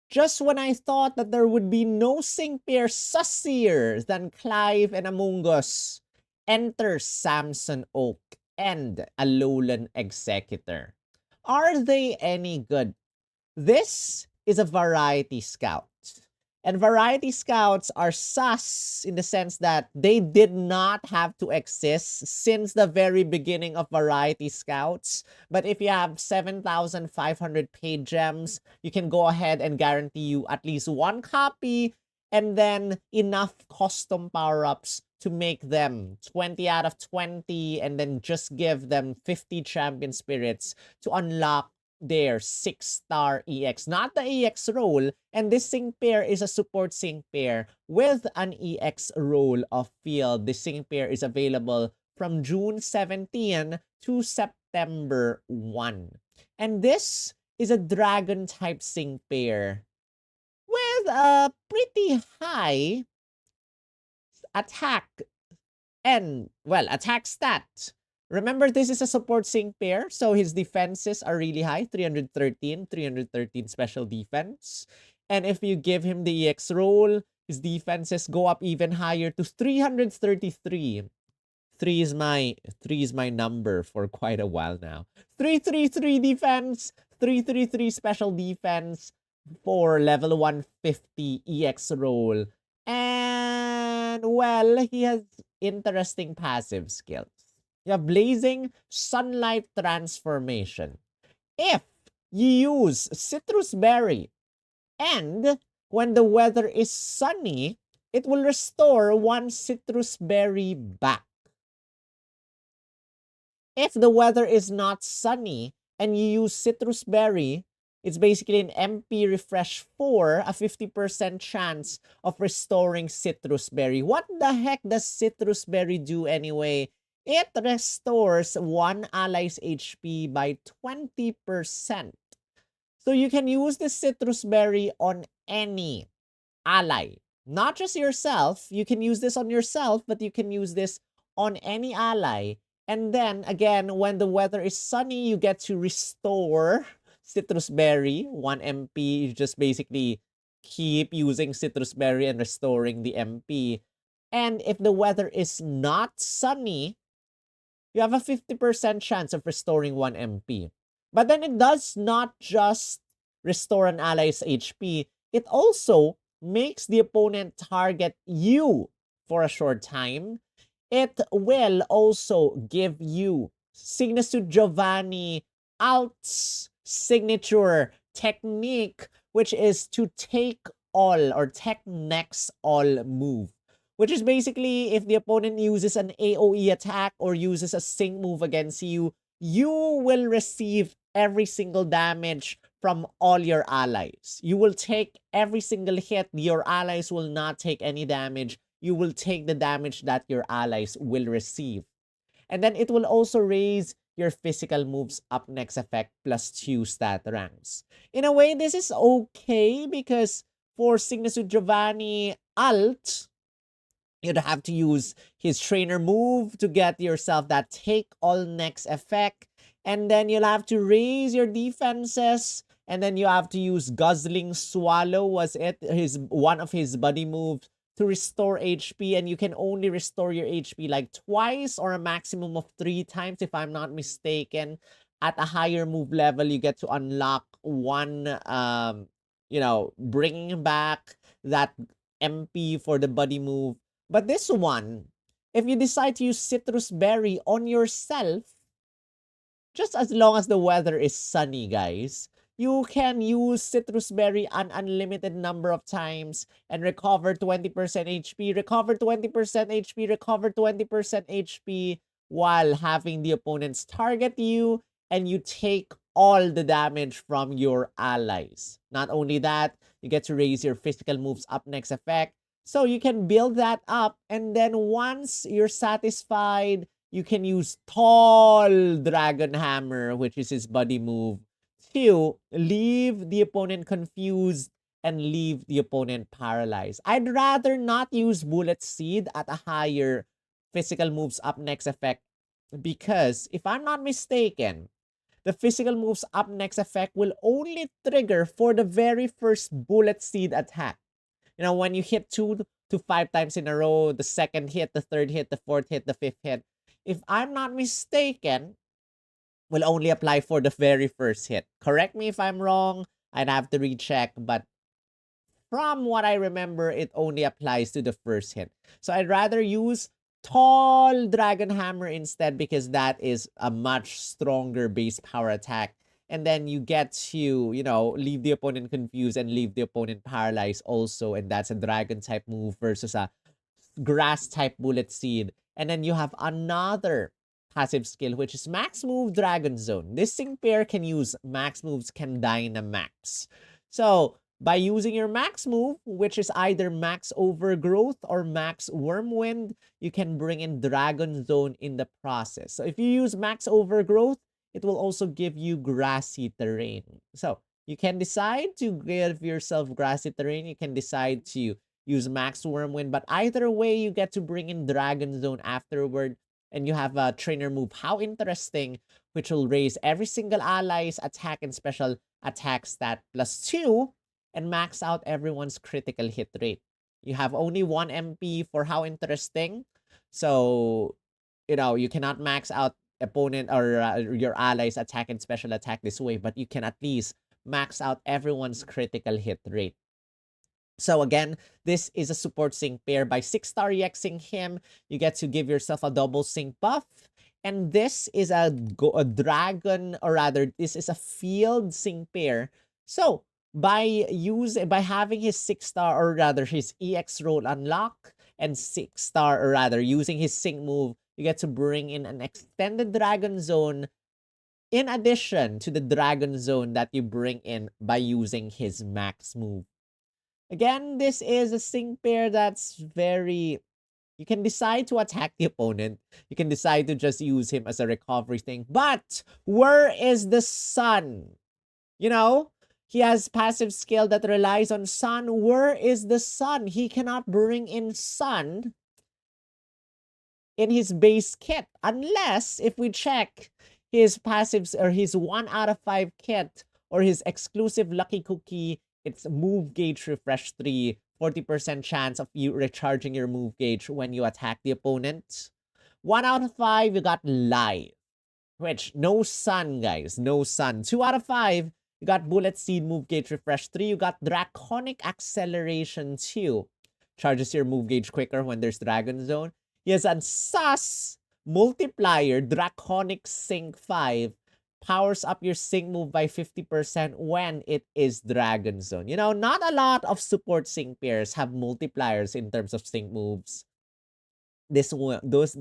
Just when I thought that there would be no sync pair sussier than Clive and Amungus, enter Samson Oak and Alolan Exeggutor. Are they any good? This is a variety scout. And variety scouts are sus in the sense that they did not have to exist since the very beginning of variety scouts. But if you have 7,500 paid gems, you can go ahead and guarantee you at least one copy and then enough custom power-ups to make them 20 out of 20 and then just give them 50 champion spirits to unlock their 6-star EX, not the EX role. And this sync pair is a support sync pair with an EX role of field. This sync pair is available from June 17 to September 1. And this is a dragon type sync pair with a pretty high attack and, well, attack stat. Remember, this is a support sync pair, so his defenses are really high, 313 special defense. And if you give him the EX roll, his defenses go up even higher to 333. 3 is my number for quite a while now. 333 defense, 333 special defense for level 150 EX roll. And, well, he has interesting passive skills. You have Blazing Sunlight Transformation. If you use Citrus Berry and when the weather is sunny, it will restore one Citrus Berry back. If the weather is not sunny and you use Citrus Berry, it's basically an MP refresh 4, a 50% chance of restoring Citrus Berry. What the heck does Citrus Berry do anyway? It restores one ally's HP by 20%. So you can use the Citrus Berry on any ally. Not just yourself. You can use this on yourself, but you can use this on any ally. And then, again, when the weather is sunny, you get to restore Citrus Berry, 1 MP. You just basically keep using Citrus Berry and restoring the MP. And if the weather is not sunny, you have a 50% chance of restoring 1 MP. But then it does not just restore an ally's HP, it also makes the opponent target you for a short time. It will also give you Signature Giovanni Alt's signature technique, which is to take all or tech next all move. Which is basically if the opponent uses an AoE attack or uses a sync move against you, you will receive every single damage from all your allies. You will take every single hit. Your allies will not take any damage. You will take the damage that your allies will receive. And then it will also raise your physical moves up next effect +2 stat ranks. In a way, this is okay because for Signature Giovanni Alt, you'd have to use his trainer move to get yourself that take all next effect. And then you'll have to raise your defenses. And then you have to use Guzzling Swallow, was it? One of his buddy moves to restore HP. And you can only restore your HP like twice or a maximum of 3 times if I'm not mistaken. At a higher move level, you get to unlock one, bringing back that MP for the buddy move. But this one, if you decide to use Citrus Berry on yourself, just as long as the weather is sunny, guys, you can use Citrus Berry an unlimited number of times and recover 20% HP, recover 20% HP, recover 20% HP while having the opponents target you and you take all the damage from your allies. Not only that, you get to raise your physical moves up next effect. So you can build that up, and then once you're satisfied, you can use Tall Dragon Hammer, which is his buddy move, to leave the opponent confused and leave the opponent paralyzed. I'd rather not use Bullet Seed at a higher physical moves up next effect because, if I'm not mistaken, the physical move's up next effect will only trigger for the very first bullet seed attack. You know, when you hit 2 to 5 times in a row, the second hit, the third hit, the fourth hit, the fifth hit, if I'm not mistaken, will only apply for the very first hit. Correct me if I'm wrong. I'd have to recheck, but from what I remember, it only applies to the first hit. So I'd rather use Tall Dragon Hammer instead because that is a much stronger base power attack. And then you get to, you know, leave the opponent confused and leave the opponent paralyzed also. And that's a dragon type move versus a grass type bullet seed. And then you have another passive skill, which is max move Dragon Zone. This sync pair can use max moves, can Dynamax. So by using your max move, which is either max overgrowth or max Wormwind, you can bring in Dragon Zone in the process. So if you use max overgrowth, it will also give you grassy terrain. So you can decide to give yourself grassy terrain. You can decide to use max Wormwind, but either way, you get to bring in Dragon Zone afterward, and you have a trainer move, How Interesting, which will raise every single ally's attack and special attack stat +2 and max out everyone's critical hit rate. You have only 1 MP for How Interesting, so, you know, you cannot max out opponent or your allies attack and special attack this way, but you can at least max out everyone's critical hit rate. So again, this is a support sync pair. By 6-star EXing him, you get to give yourself a double sync buff. And this is a dragon, or rather, this is a field sync pair. So by having his 6-star, or rather his EX role unlock, and 6-star, or rather using his sync move, you get to bring in an extended Dragon Zone in addition to the Dragon Zone that you bring in by using his max move. Again, this is a sync pair that's very... You can decide to attack the opponent. You can decide to just use him as a recovery thing. But where is the sun? You know, he has passive skill that relies on sun. Where is the sun? He cannot bring in sun in his base kit. Unless, if we check his passives or his 1 out of 5 kit or his exclusive Lucky Cookie, it's move gauge refresh 3, 40% chance of you recharging your move gauge when you attack the opponent. 1 out of 5, you got live, which no sun, guys, no sun. 2 out of 5, you got bullet seed, move gauge refresh 3. You got draconic acceleration 2, charges your move gauge quicker when there's Dragon Zone. He has a sus multiplier, draconic sync 5. Powers up your sync move by 50% when it is Dragon Zone. You know, not a lot of support sync pairs have multipliers in terms of sync moves. This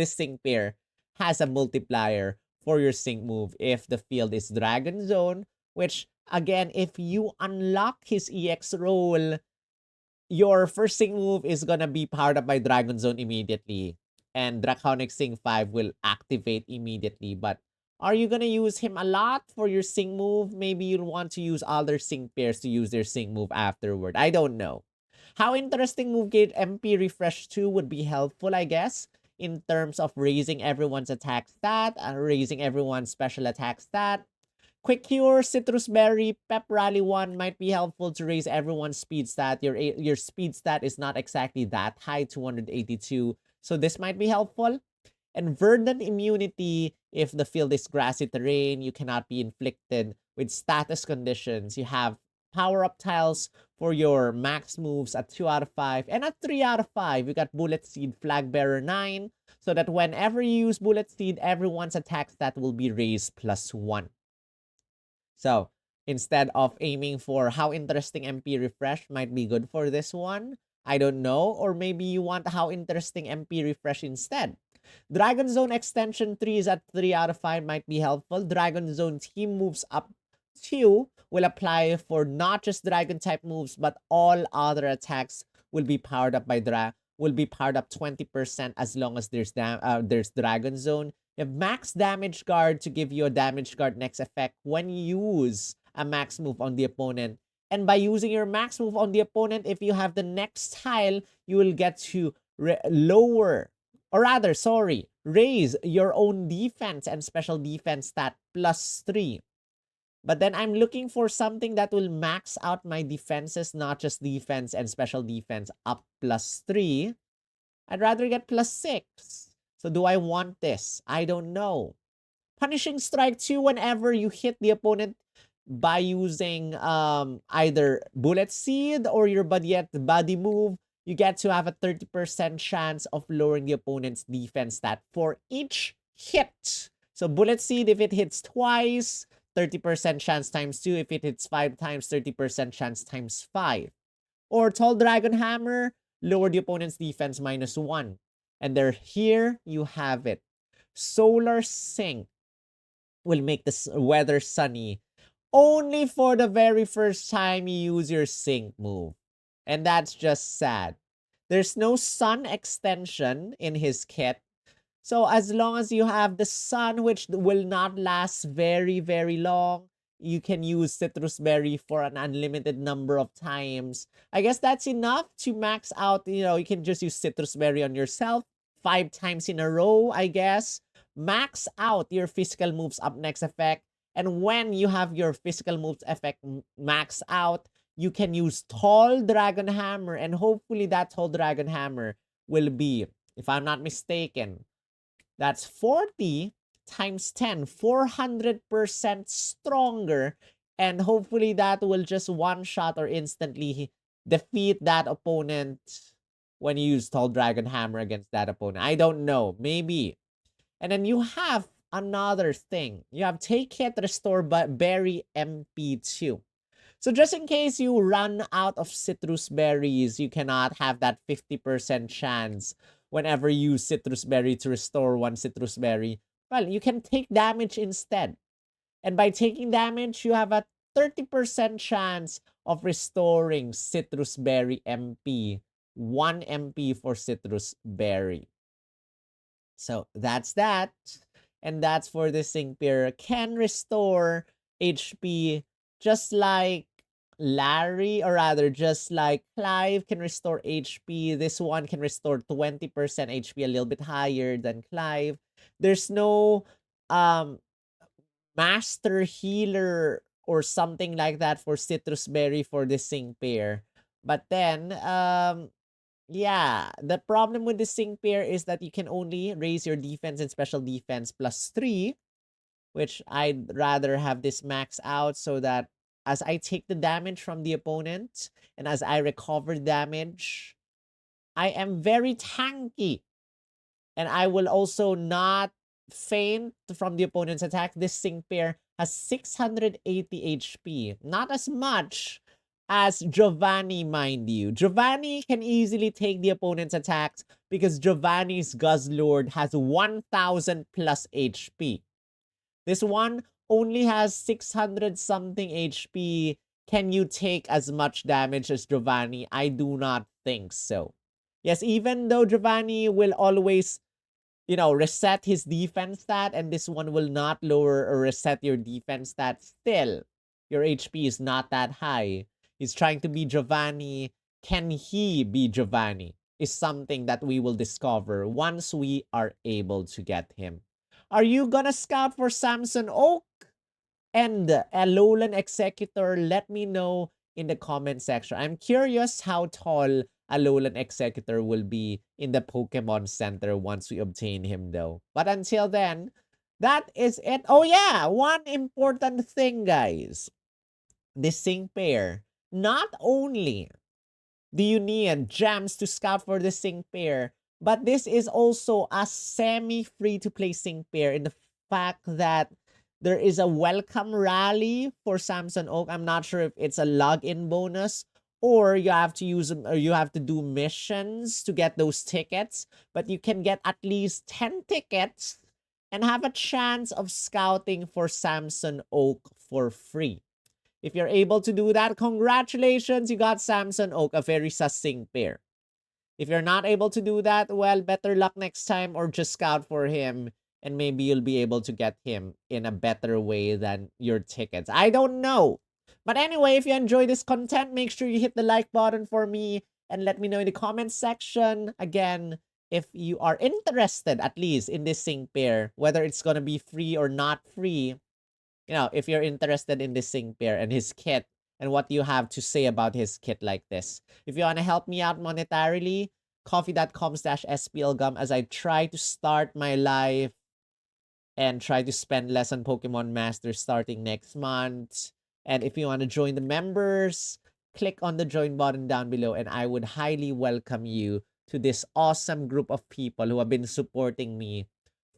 sync pair has a multiplier for your sync move if the field is Dragon Zone, which, again, if you unlock his EX role, your first sync move is gonna be powered up by Dragon Zone immediately, and Draconic Sync 5 will activate immediately. But are you gonna use him a lot for your sync move? Maybe you'll want to use other sync pairs to use their sync move afterward. I don't know. How Interesting move gauge MP refresh 2 would be helpful, I guess, in terms of raising everyone's attack stat, raising everyone's special attack stat. Quick Cure, Citrus Berry, Pep Rally 1 might be helpful to raise everyone's speed stat. Your speed stat is not exactly that high, 282. So this might be helpful. And Verdant Immunity, if the field is grassy terrain, you cannot be inflicted with status conditions. You have power-up tiles for your max moves at 2 out of 5. And at 3 out of 5, you got Bullet Seed, Flag Bearer 9. So that whenever you use Bullet Seed, everyone's attack stat will be raised +1. So instead of aiming for How Interesting MP refresh might be good for this one. I don't know. Or maybe you want How Interesting MP refresh instead. Dragon Zone Extension 3 is at 3 out of 5 might be helpful. Dragon Zone team moves up 2 will apply for not just dragon type moves, but all other attacks will be powered up by will be powered up 20% as long as there's Dragon Zone. You have max damage guard to give you a damage guard next effect when you use a max move on the opponent. And by using your max move on the opponent, if you have the next tile, you will get to raise your own defense and special defense stat +3. But then I'm looking for something that will max out my defenses, not just defense and special defense up +3. I'd rather get +6. So do I want this? I don't know. Punishing strike 2 whenever you hit the opponent by using either bullet seed or your body move, you get to have a 30% chance of lowering the opponent's defense stat for each hit. So bullet seed, if it hits twice, 30% chance times 2. If it hits 5 times, 30% chance times 5. Or Tall Dragon Hammer, lower the opponent's defense -1. And there, here you have it. Solar Sink will make the weather sunny only for the very first time you use your Sink move. And that's just sad. There's no sun extension in his kit. So as long as you have the sun, which will not last very, very long, you can use Citrus Berry for an unlimited number of times. I guess that's enough to max out, you can just use Citrus Berry on yourself 5 times in a row, I guess. Max out your physical moves up next effect. And when you have your physical moves effect max out, you can use Tall Dragon Hammer. And hopefully that Tall Dragon Hammer will be, if I'm not mistaken, that's 40 times 10, 400% stronger. And hopefully that will just one-shot or instantly defeat that opponent when you use Tall Dragon Hammer against that opponent. I don't know. Maybe. And then you have another thing. You have Take Hit, Restore Berry MP2. So just in case you run out of citrus berries, you cannot have that 50% chance whenever you use Citrus Berry to restore 1 Citrus Berry. Well, you can take damage instead. And by taking damage, you have a 30% chance of restoring Citrus Berry MP. 1 MP for Citrus Berry. So that's that. And that's for the Sink Pair. Can restore HP just like Larry, or rather just like Clive can restore HP. This one can restore 20% HP, a little bit higher than Clive. There's no master healer or something like that for Citrus Berry for the Sink Pair. But then yeah, the problem with the Sink Pair is that you can only raise your defense and special defense +3, which I'd rather have this max out so that as I take the damage from the opponent and as I recover damage, I am very tanky. And I will also not faint from the opponent's attack. This Sink Pair has 680 HP. Not as much as Giovanni, mind you. Giovanni can easily take the opponent's attacks because Giovanni's Guzzlord has 1000 plus HP. This one only has 600 something HP. Can you take as much damage as Giovanni? I do not think so. Yes, even though Giovanni will always, reset his defense stat, and this one will not lower or reset your defense stat, still, your HP is not that high. He's trying to be Giovanni. Can he be Giovanni? Is something that we will discover once we are able to get him. Are you gonna scout for Samson Oak and Alolan Exeggutor? Let me know in the comment section. I'm curious how tall Alolan Exeggutor will be in the Pokemon Center once we obtain him though. But until then, that is it. Oh yeah, one important thing, guys. This Sink Pair, not only do you need gems to scout for the Sink Pair, but this is also a semi-free-to-play Sink Pair in the fact that there is a welcome rally for Samson Oak. I'm not sure if it's a login bonus or you have to use or you have to do missions to get those tickets, but you can get at least 10 tickets and have a chance of scouting for Samson Oak for free. If you're able to do that, congratulations, you got Samson Oak, a very sus Sink Pair. If you're not able to do that, well, better luck next time or just scout for him and maybe you'll be able to get him in a better way than your tickets. I don't know. But anyway, if you enjoy this content, make sure you hit the like button for me and let me know in the comments section. Again, if you are interested at least in this Sink Pair, whether it's going to be free or not free, you know, if you're interested in this sync pair and his kit and what you have to say about his kit like this. If you want to help me out monetarily, coffee.com/SPLgum as I try to start my life and try to spend less on Pokemon Masters starting next month. And if you want to join the members, click on the join button down below and I would highly welcome you to this awesome group of people who have been supporting me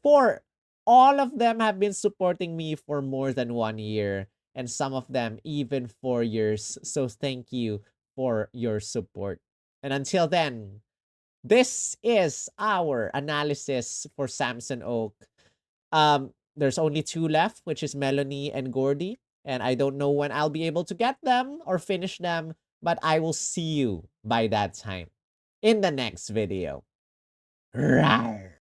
for all of them have been supporting me for more than 1 year and some of them even 4 years. So thank you for your support. And until then, this is our analysis for Samson Oak. There's only 2 left, which is Melanie and Gordy. And I don't know when I'll be able to get them or finish them, but I will see you by that time in the next video. Rawr.